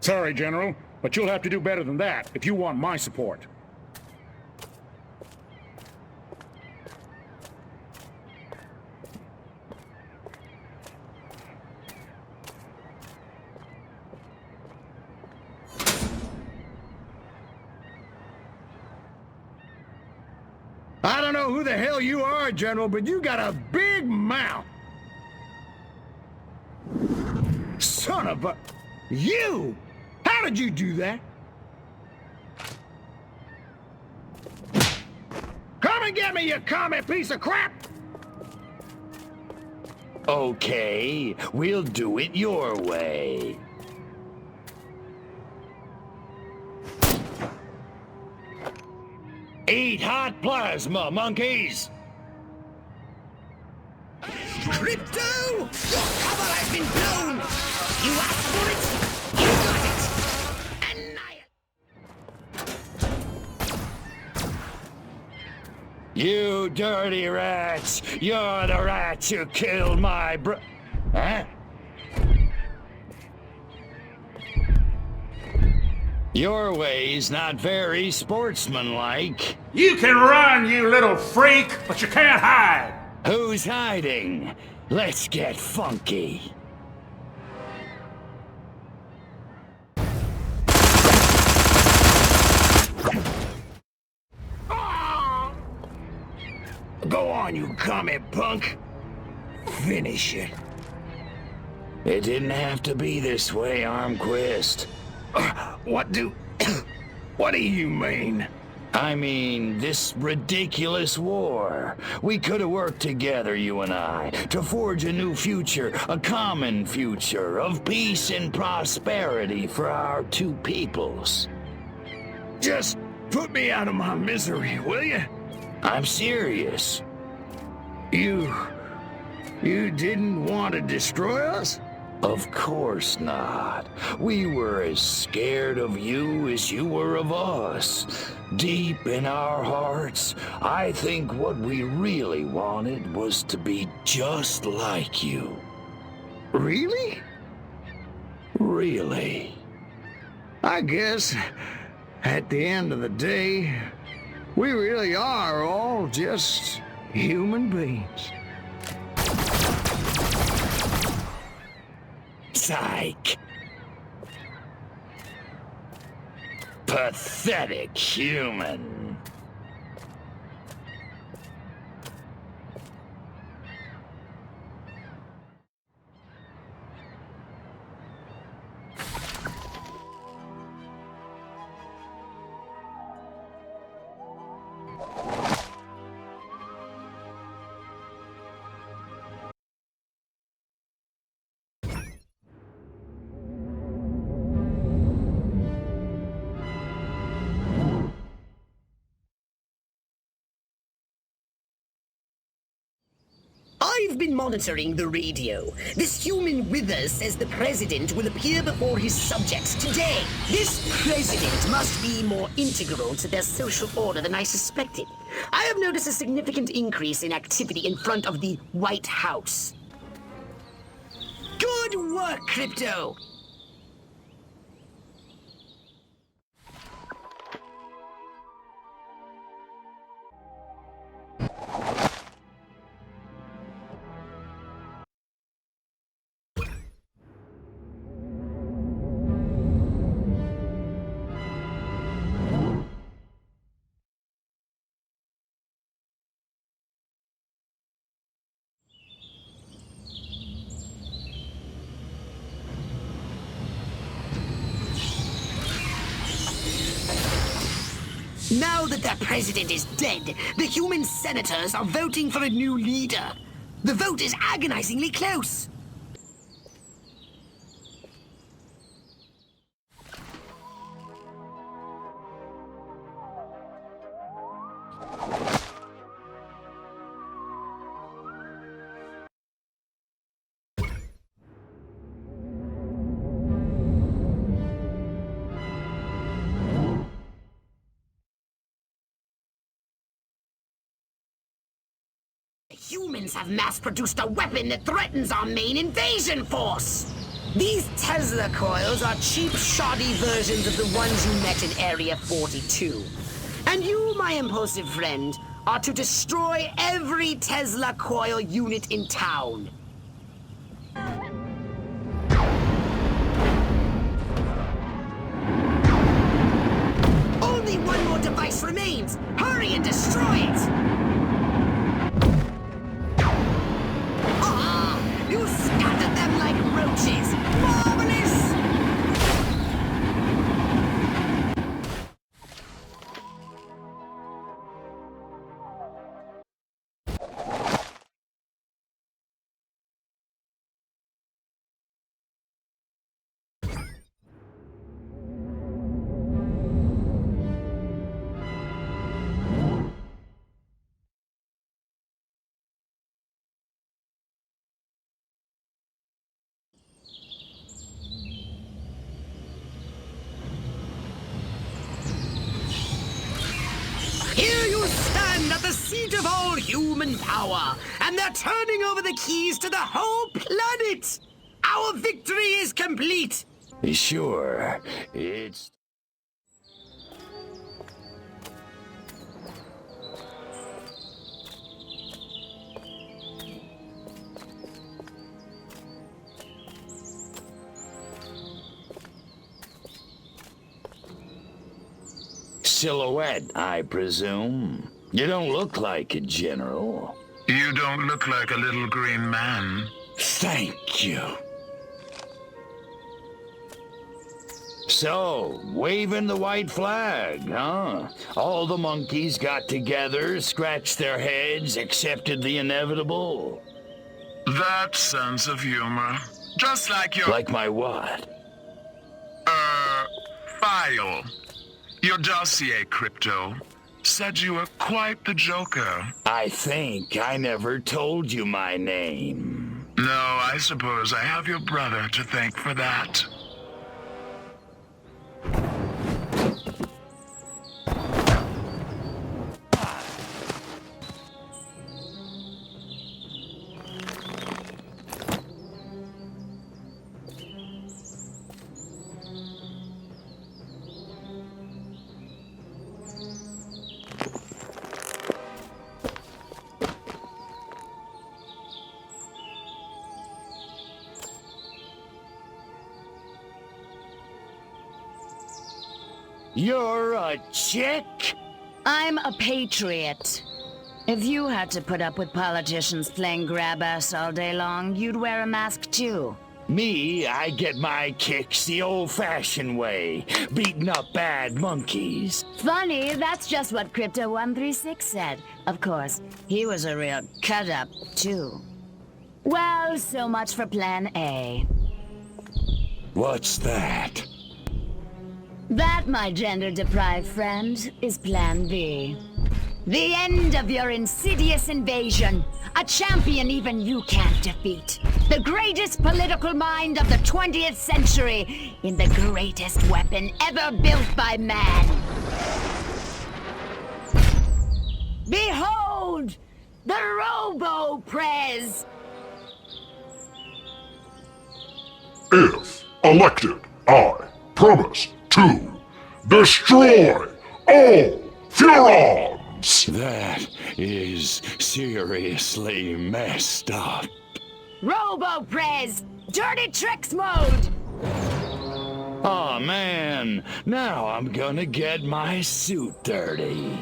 Sorry, General, but you'll have to do better than that if you want my support. I don't know who the hell you are, General, but you got a big mouth. Son of a... You! How How did you do that? Come and get me, you commie piece of crap! Okay, we'll do it your way. Eat hot plasma, monkeys! Crypto! Your cover has been blown! You asked for it! You got it! You dirty rats! You're the rats who killed my Huh? Your way's not very sportsmanlike. You can run, you little freak, but you can't hide! Who's hiding? Let's get funky. Go on, you commie punk. Finish it. It didn't have to be this way, Armquist. What do you mean? I mean, this ridiculous war. We could have worked together, you and I, to forge a new future, a common future of peace and prosperity for our two peoples. Just put me out of my misery, will you? I'm serious. You didn't want to destroy us? Of course not. We were as scared of you as you were of us. Deep in our hearts, I think what we really wanted was to be just like you. Really? Really. I guess, at the end of the day, we really are all just human beings. Psych. Pathetic human. I've been monitoring the radio. This human Withers says the president will appear before his subjects today. This president must be more integral to their social order than I suspected. I have noticed a significant increase in activity in front of the White House. Good work, Crypto! Now that their president is dead, the human senators are voting for a new leader. The vote is agonizingly close. Humans have mass-produced a weapon that threatens our main invasion force! These Tesla coils are cheap, shoddy versions of the ones you met in Area 42. And you, my impulsive friend, are to destroy every Tesla coil unit in town. Only one more device remains! Hurry and destroy it! You scattered them like roaches! Marvelous! seat of all human power, and they're turning over the keys to the whole planet. Our victory is complete. Sure, it's... Silhouette, I presume. You don't look like a general. You don't look like a little green man. Thank you. So, waving the white flag, huh? All the monkeys got together, scratched their heads, accepted the inevitable. That sense of humor. Just like your... Like my what? File. Your dossier, Crypto, said you were quite the joker. I think I never told you my name. No, I suppose I have your brother to thank for that. You're a chick? I'm a patriot. If you had to put up with politicians playing grab-ass all day long, you'd wear a mask too. Me, I get my kicks the old-fashioned way, beating up bad monkeys. Funny, that's just what Crypto136 said. Of course, he was a real cut-up too. Well, so much for Plan A. What's that? That, my gender-deprived friend, is Plan B. The end of your insidious invasion. A champion even you can't defeat. The greatest political mind of the 20th century in the greatest weapon ever built by man. Behold, the Robo-Prez! If elected, I promise to destroy all Furons! That is seriously messed up. Robo-Prez! Dirty tricks mode! Oh man, now I'm gonna get my suit dirty.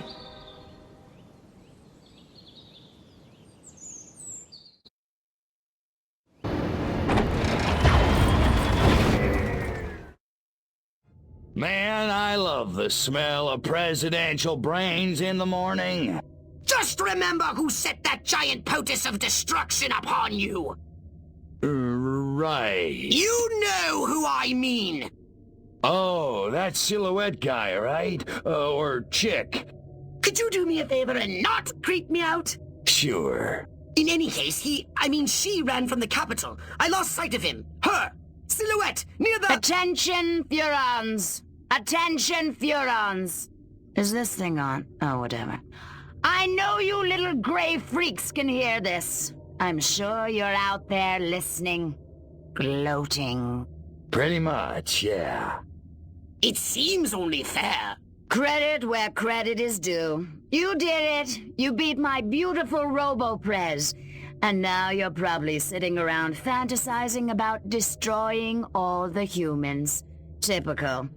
Man, I love the smell of presidential brains in the morning. Just remember who set that giant potus of destruction upon you. Right. You know who I mean. Oh, that silhouette guy, right? Or chick. Could you do me a favor and not creep me out? Sure. In any case, she ran from the capital. I lost sight of him. Her. Silhouette, near the... Attention, Furons! Attention, Furons! Is this thing on? Oh, whatever. I know you little gray freaks can hear this. I'm sure you're out there listening, gloating. Pretty much, yeah. It seems only fair. Credit where credit is due. You did it. You beat my beautiful Robo-Prez. And now you're probably sitting around fantasizing about destroying all the humans. Typical.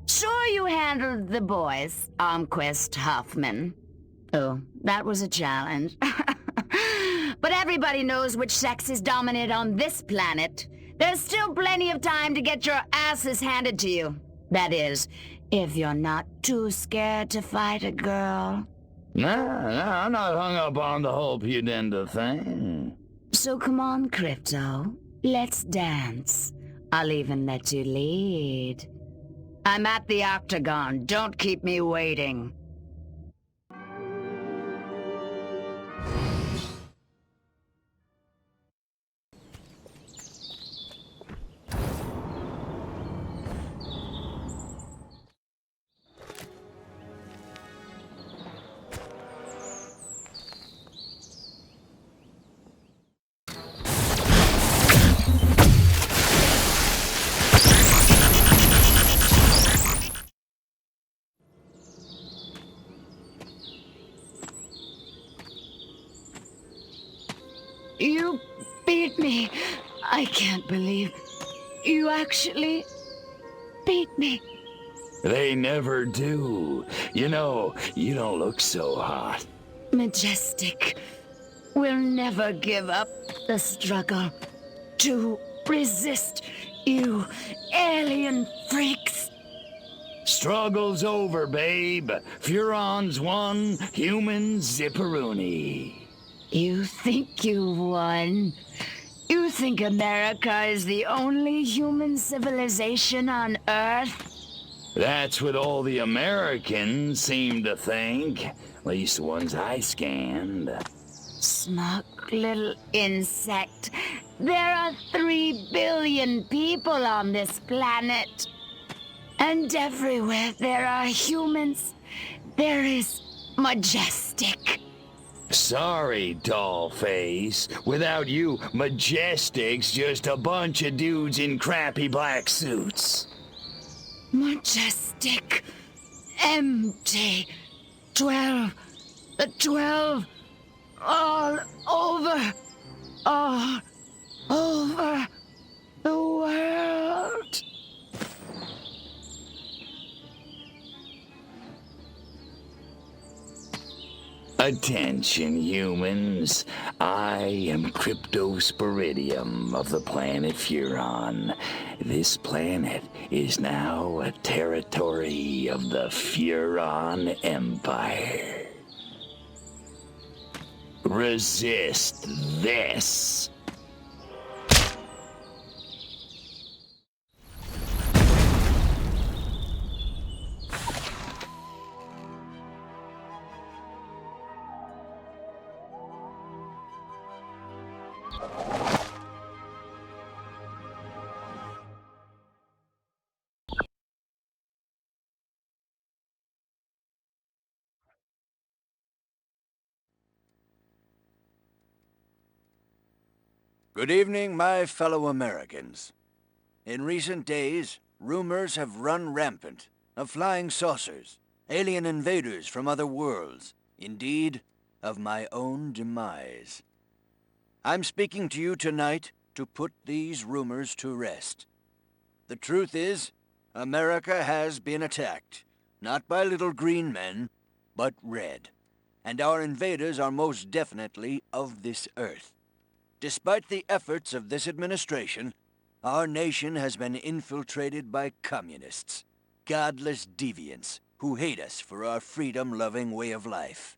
Sure you handled the boys, Armquist, Hoffman. Oh, that was a challenge. But everybody knows which sex is dominant on this planet. There's still plenty of time to get your asses handed to you. That is, if you're not too scared to fight a girl. No, I'm not hung up on the whole pudenda thing. So come on, Crypto. Let's dance. I'll even let you lead. I'm at the Octagon. Don't keep me waiting. me. I can't believe you actually beat me. They never do. You know, you don't look so hot. Majestic will never give up the struggle to resist you alien freaks. Struggle's over, babe. Furons won, humans zipperoonie. You think you won? You think America is the only human civilization on Earth? That's what all the Americans seem to think. At least the ones I scanned. Smug little insect. There are 3 billion people on this planet. And everywhere there are humans, there is Majestic. Sorry, dollface. Without you, Majestic's just a bunch of dudes in crappy black suits. Majestic. Empty. 12. The 12. All over. All over the world. Attention, humans. I am Cryptosporidium of the planet Furon. This planet is now a territory of the Furon Empire. Resist this. Good evening, my fellow Americans. In recent days, rumors have run rampant of flying saucers, alien invaders from other worlds, indeed, of my own demise. I'm speaking to you tonight to put these rumors to rest. The truth is, America has been attacked, not by little green men, but red. And our invaders are most definitely of this earth. Despite the efforts of this administration, our nation has been infiltrated by communists, godless deviants who hate us for our freedom-loving way of life.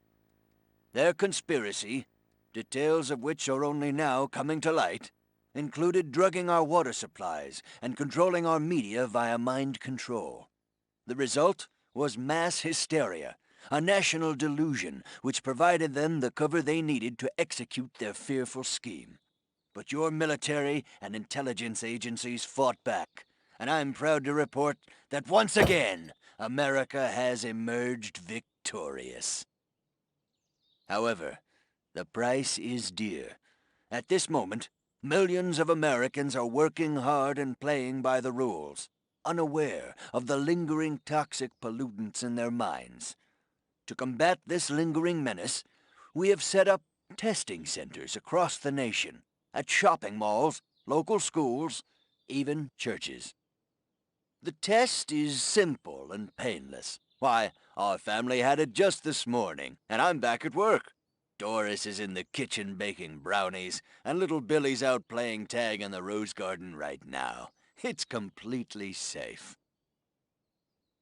Their conspiracy, details of which are only now coming to light, included drugging our water supplies and controlling our media via mind control. The result was mass hysteria, a national delusion which provided them the cover they needed to execute their fearful scheme. But your military and intelligence agencies fought back, and I'm proud to report that once again, America has emerged victorious. However, the price is dear. At this moment, millions of Americans are working hard and playing by the rules, unaware of the lingering toxic pollutants in their minds. To combat this lingering menace, we have set up testing centers across the nation, at shopping malls, local schools, even churches. The test is simple and painless. Why, our family had it just this morning, and I'm back at work. Doris is in the kitchen baking brownies, and little Billy's out playing tag in the rose garden right now. It's completely safe.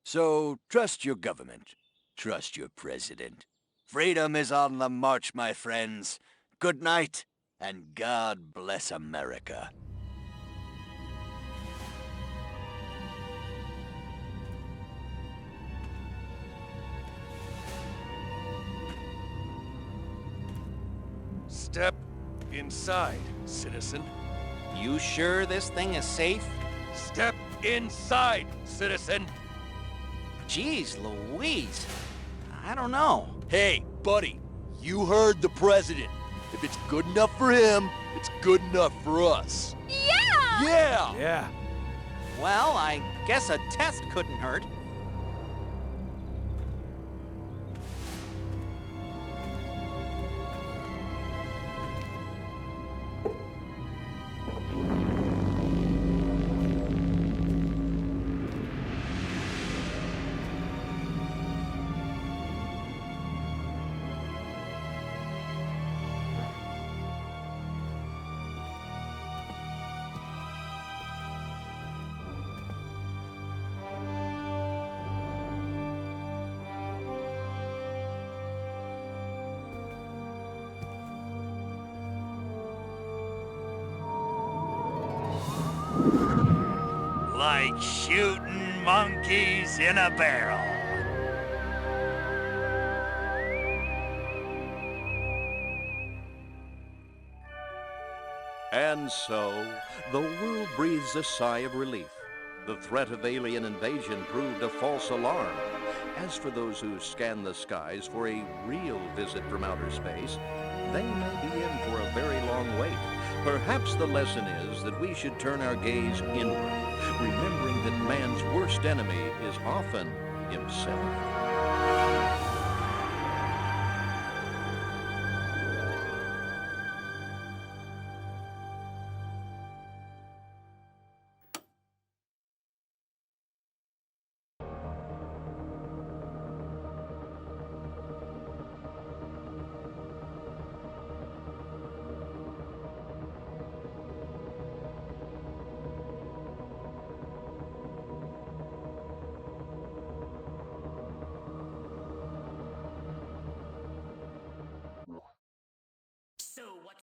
So, trust your government. Trust your president. Freedom is on the march, my friends. Good night, and God bless America. Step inside, citizen. You sure this thing is safe? Step inside, citizen. Jeez Louise. I don't know. Hey, buddy, you heard the president. If it's good enough for him, it's good enough for us. Yeah! Yeah! Yeah. Well, I guess a test couldn't hurt. Like shooting monkeys in a barrel. And so, the world breathes a sigh of relief. The threat of alien invasion proved a false alarm. As for those who scan the skies for a real visit from outer space, they may be in for a very long wait. Perhaps the lesson is that we should turn our gaze inward, remembering that man's worst enemy is often himself.